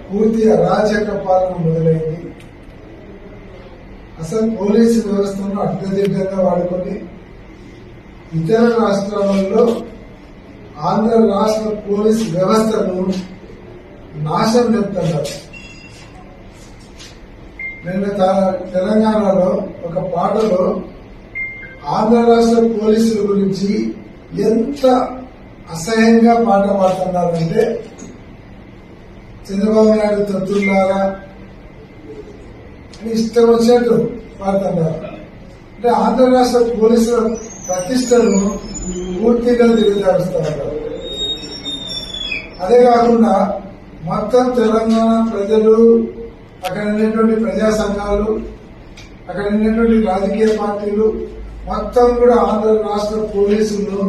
పూర్తి అరాచక పాలన మొదలైంది. అసలు పోలీసు వ్యవస్థను అడ్డదిడ్డంగా వాడుకొని ఇతర రాష్ట్రాలలో ఆంధ్ర రాష్ట్ర పోలీసు వ్యవస్థను నాశనం చెప్తున్నారు. నిన్న తెలంగాణలో ఒక పాటలో ఆంధ్ర రాష్ట్ర పోలీసుల గురించి ఎంత అసహ్యంగా పాట పాడుతున్నారంటే, చంద్రబాబు నాయుడు తత్తులారా అని ఇష్టం వచ్చినట్టు పాడుతున్నారు. అంటే ఆంధ్ర రాష్ట్ర పోలీసుల ప్రతిష్టను పూర్తిగా దిగజారుస్తున్నారు. అదే కాకుండా మొత్తం తెలంగాణ ప్రజలు, అక్కడ ఉన్నటువంటి ప్రజా సంఘాలు, అక్కడ ఉన్నటువంటి రాజకీయ పార్టీలు మొత్తం కూడా ఆంధ్ర రాష్ట్ర పోలీసులను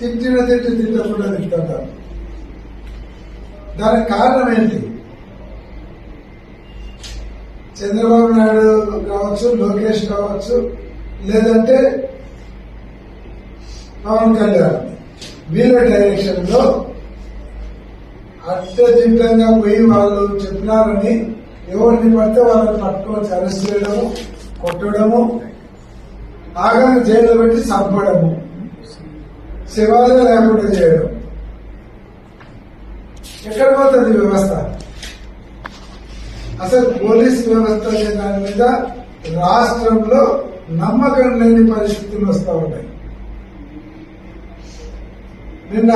తిట్టకుండా తింటున్నారు. దానికి కారణం ఏంటి? చంద్రబాబు నాయుడు కావచ్చు, లోకేష్ కావచ్చు, లేదంటే పవన్ కళ్యాణ్, వీళ్ళ డైరెక్షన్ లో అడ్డదిడ్డంగా పోయి వాళ్ళు చెప్పినారని ఎవరిని పడితే వాళ్ళని పట్టుకొని అరెస్ట్ చేయడము, కొట్టడము, ఆగాన్ని జైల్లో పెట్టి చంపడము, శివాలే లేకుండా చేయడం. ఎక్కడ పోతుంది వ్యవస్థ? అసలు పోలీస్ వ్యవస్థ అనే దాని మీద రాష్ట్రంలో నమ్మకం లేని పరిస్థితులు వస్తూ ఉన్నాయి. నిన్న